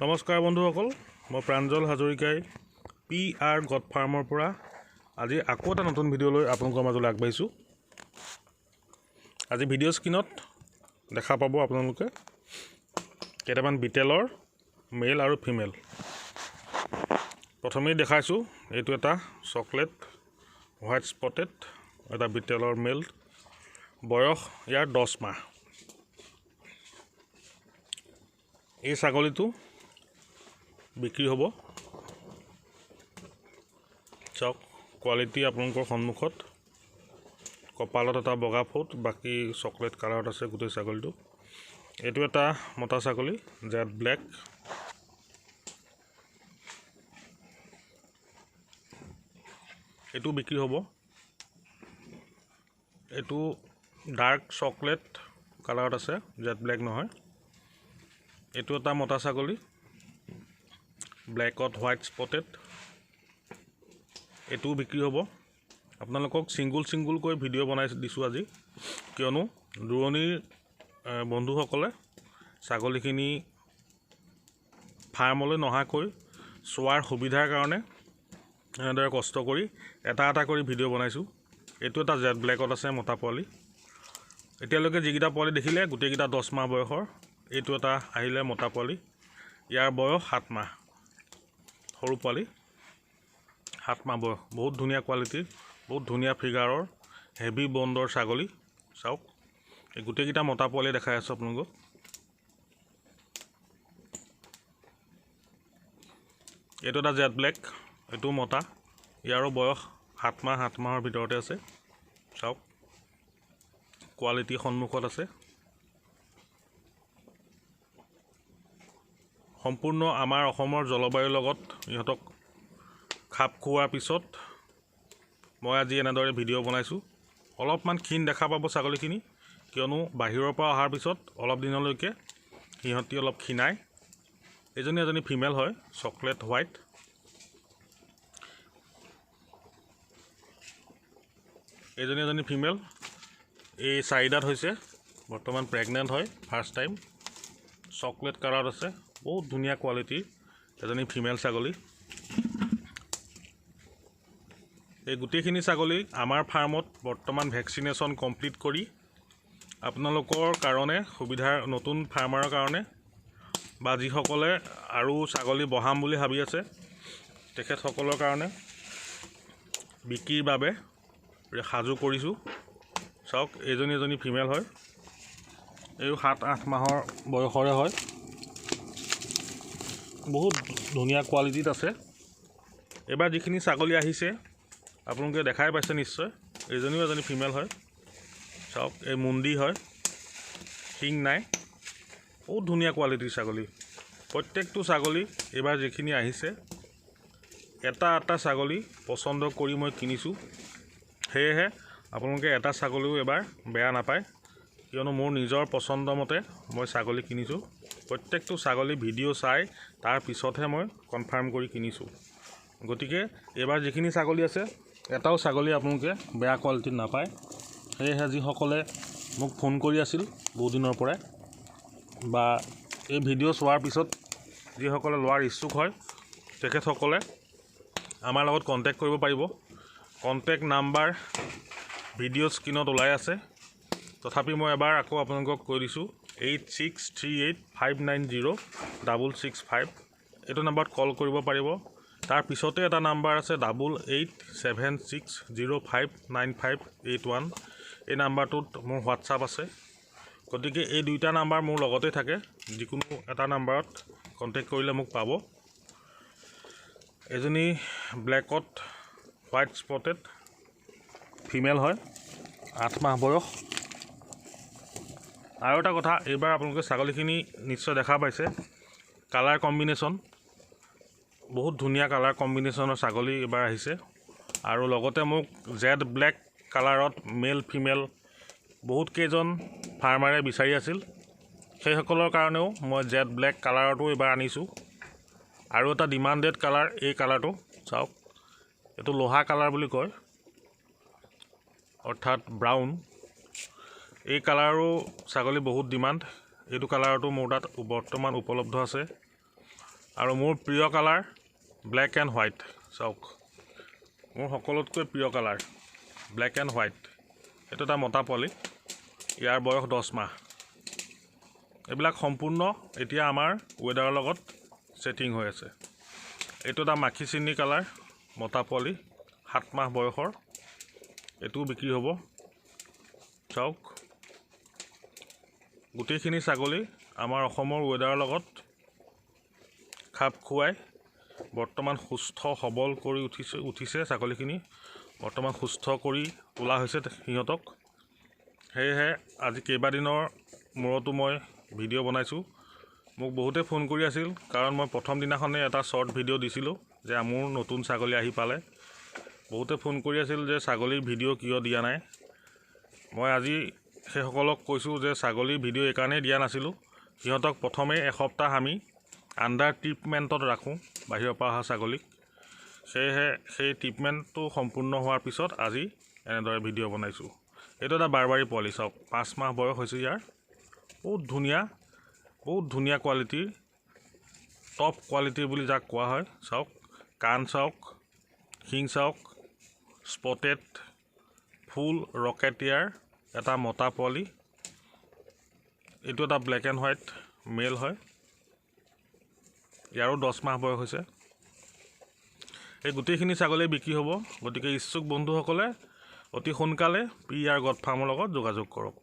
নমস্কাৰ বন্ধুসকল, মই প্ৰাঞ্জল হাজৰিকাই R.GOAT ফাৰ্মৰ পৰা আজি আকৌ এটা নতুন ভিডিঅ' লৈ আপোনালোকৰ মাজলৈ আগবাঢ়িছোঁ। আজি ভিডিঅ' স্ক্ৰীনত দেখা পাব আপোনালোকে কেইটামান বিটেলৰ মেল আৰু ফিমেল। প্ৰথমেই দেখাইছোঁ, এইটো এটা চকলেট হোৱাইট স্পটেড এটা বিটেলৰ মেল, বয়স ইয়াৰ 10 মাহ। এই ছাগলীটো বিক্ৰী হ'ব। চাওক, কোৱালিটি আপোনালোকৰ সন্মুখত। কপালত এটা বগা ফুট, বাকী চকলেট কালাৰত আছে গোটেই ছাগলীটো। এইটো এটা মতা ছাগলী, জেড ব্লেক। এইটো বিক্ৰী হ'ব। এইটো ডাৰ্ক চকলেট কালাৰত আছে, জেড ব্লেক নহয়। এইটো এটা মতা ছাগলী, ব্লেকত হোৱাইট স্পটেড। এইটোও বিক্ৰী হ'ব। আপোনালোকক ছিংগুলকৈ ভিডিঅ' বনাই দিছোঁ আজি, কিয়নো দূৰণিৰ বন্ধুসকলে ছাগলীখিনি ফাৰ্মলৈ নহাকৈ চোৱাৰ সুবিধাৰ কাৰণে এনেদৰে কষ্ট কৰি এটা কৰি ভিডিঅ' বনাইছোঁ। এইটো এটা জেড ব্লেকত আছে মতা পোৱালি। এতিয়ালৈকে যিকেইটা পোৱালি দেখিলে গোটেইকেইটা 10 মাহ বয়সৰ। এইটো এটা আহিলে মতা পোৱালি, ইয়াৰ বয়স 7 মাহ। সৰু পোৱালি, 7 মাহ বয়স। বহুত ধুনীয়া কোৱালিটিৰ, বহুত ধুনীয়া ফিগাৰৰ, হেভি বণ্ডৰ ছাগলী। চাওক, এই গোটেইকেইটা মতা পোৱালি দেখাই আছোঁ আপোনালোকক। এইটো এটা জেড ব্লেক, এইটো মতা, ইয়াৰো বয়স 7 মাহৰ ভিতৰতে আছে। চাওক, কোৱালিটি সন্মুখত আছে। সম্পূৰ্ণ আমাৰ অসমৰ জলবায়ুৰ লগত ইহঁতক খাপ খোৱাৰ পিছত মই আজি এনেদৰে ভিডিঅ' বনাইছোঁ। অলপমান ক্ষীণ দেখা পাব ছাগলীখিনি, কিয়নো বাহিৰৰ পৰা অহাৰ পিছত অলপ দিনলৈকে সিহঁতি অলপ ক্ষীণায়। এজনী ফিমেল হয়, চকলেট হোৱাইট। এজনী ফিমেল। এই চাৰিদাত হৈছে, বৰ্তমান প্ৰেগনেণ্ট হয়, ফাৰ্ষ্ট টাইম। চকলেট কালাৰত আছে, বহুত ধুনীয়া কোৱালিটিৰ এজনী ফিমেল ছাগলী। এই গোটেইখিনি ছাগলী আমাৰ ফাৰ্মত বৰ্তমান ভেকচিনেশ্যন কমপ্লিট কৰি আপোনালোকৰ কাৰণে সুবিধাৰ, নতুন ফাৰ্মাৰৰ কাৰণে বা যিসকলে আৰু ছাগলী বঢ়াম বুলি ভাবি আছে তেখেতসকলৰ কাৰণে বিক্ৰীৰ বাবে সাজু কৰিছোঁ। চাওক, এজনী ফিমেল হয়, এই 7-8 মাহৰ বয়সৰে হয়। বহুত ধুনীয়া কোৱালিটিত আছে। এইবাৰ যিখিনি ছাগলী আহিছে আপোনালোকে দেখাই পাইছে নিশ্চয়। এজনী ফিমেল হয়। চাওক, এই মুণ্ডি হয়, শিং নাই। বহুত ধুনীয়া কোৱালিটিৰ ছাগলী। প্ৰত্যেকটো ছাগলী এইবাৰ যিখিনি আহিছে, এটা ছাগলী পচন্দ কৰি মই কিনিছোঁ। সেয়েহে আপোনালোকে এটা ছাগলীও এবাৰ বেয়া নাপায়, কিয়নো মোৰ নিজৰ পচন্দ মতে মই ছাগলী কিনিছোঁ। প্ৰত্যেকটো ছাগলী ভিডিঅ' চাই তাৰ পিছতহে মই কনফাৰ্ম কৰি কিনিছোঁ। গতিকে এইবাৰ যিখিনি ছাগলী আছে, এটাও ছাগলী আপোনালোকে বেয়া কোৱালিটিত নাপায়। সেয়েহে যিসকলে মোক ফোন কৰি আছিল বহুদিনৰ পৰাই, বা এই ভিডিঅ' চোৱাৰ পিছত যিসকলে লোৱাৰ ইচ্ছুক হয় তেখেতসকলে আমাৰ লগত কণ্টেক্ট কৰিব পাৰিব। কণ্টেক্ট নাম্বাৰ ভিডিঅ' স্ক্ৰীনত ওলাই আছে। তথাপি মই এবাৰ আকৌ আপোনালোকক কৈ দিছোঁ, 8638590665। এইটো নাম্বাৰত কল কৰিব পাৰিব। তাৰ পিছতে এটা নাম্বাৰ আছে 8876059581। এই নাম্বাৰটোত মোৰ হোৱাটছআপ আছে। গতিকে এই দুইটা নাম্বাৰ মোৰ লগতে থাকে, যিকোনো এটা নাম্বাৰত কণ্টেক্ট কৰিলে মোক পাব। এজনী ব্লেকত হোৱাইট স্পটেড ফিমেল হয়, 8 মাহ বয়স। আৰু এটা কথা, এইবাৰ আপোনালোকে ছাগলীখিনি নিশ্চয় দেখা পাইছে, কালাৰ কম্বিনেশ্যন বহুত ধুনীয়া। কালাৰ কম্বিনেশ্যনৰ ছাগলী এইবাৰ আহিছে। আৰু লগতে মোক জেড ব্লেক কালাৰত মেল ফিমেল বহুত কেইজন ফাৰ্মাৰে বিচাৰি আছিল। সেইসকলৰ কাৰণেও মই জেড ব্লেক কালাৰতো এইবাৰ আনিছোঁ। আৰু এটা ডিমাণ্ডেড কালাৰ, এই কালাৰটো চাওক, এইটো লোহা কালাৰ বুলি কয়, অৰ্থাৎ ব্ৰাউন। এই কালাৰো ছাগলী বহুত ডিমাণ্ড। এইটো কালাৰটো মোৰ তাত বৰ্তমান উপলব্ধ আছে। আৰু মোৰ প্ৰিয় কালাৰ ব্লেক এণ্ড হোৱাইট। চাওক মোৰ সকলোতকৈ প্ৰিয় কালাৰ ব্লেক এণ্ড হোৱাইট। এইটো এটা মতা পোৱালি, ইয়াৰ বয়স 10 মাহ। এইবিলাক সম্পূৰ্ণ এতিয়া আমাৰ ৱেডাৰৰ লগত ছেটিং হৈ আছে। এইটো এটা মাখি চিনি কালাৰ মতা পোৱালি, 7 মাহ বয়সৰ। এইটোও বিক্ৰী হ'ব। চাওক গোটেইখিনি ছাগলী আমাৰ অসমৰ ৱেডাৰৰ লগত খাপ খুৱাই বৰ্তমান সুস্থ সবল কৰি উঠিছে ছাগলীখিনি। বৰ্তমান সুস্থ কৰি তোলা হৈছে সিহঁতক। সেয়েহে আজি কেইবাদিনৰ মূৰতো মই ভিডিঅ' বনাইছোঁ। মোক বহুতে ফোন কৰি আছিল, কাৰণ মই প্ৰথম দিনাখনে এটা শ্বৰ্ট ভিডিঅ' দিছিলোঁ যে মোৰ নতুন ছাগলী আহি পালে। বহুতে ফোন কৰি আছিল যে ছাগলীৰ ভিডিঅ' কিয় দিয়া নাই। মই আজি সেইসকলক কৈছোঁ যে ছাগলীৰ ভিডিঅ' এইকাৰণেই দিয়া নাছিলোঁ, সিহঁতক প্ৰথমে এসপ্তাহ আমি আণ্ডাৰ ট্ৰিটমেণ্টত ৰাখোঁ বাহিৰৰ পৰা অহা ছাগলীক। সেয়েহে সেই ট্ৰিটমেণ্টটো সম্পূৰ্ণ হোৱাৰ পিছত আজি এনেদৰে ভিডিঅ' বনাইছোঁ। এইটো এটা বাৰবাৰী পোৱালি। চাওক 5 মাহ বয়স হৈছে ইয়াৰ। বহুত ধুনীয়া কোৱালিটিৰ, টপ কোৱালিটিৰ বুলি যাক কোৱা হয়। চাওক কাণ চাওক, শিং চাওক, স্পটেড ফুল ৰকেটিয়াৰ এটা মতা পোৱালি। এইটো এটা ব্লেক এণ্ড হোৱাইট মেল হয়, ইয়াৰো 10 মাহ বয়স হৈছে। এই গোটেইখিনি ছাগলী বিক্ৰী হ'ব। গতিকে ইচ্ছুক বন্ধুসকলে অতি সোনকালে R.GOAT ফাৰ্মৰ লগত যোগাযোগ কৰক।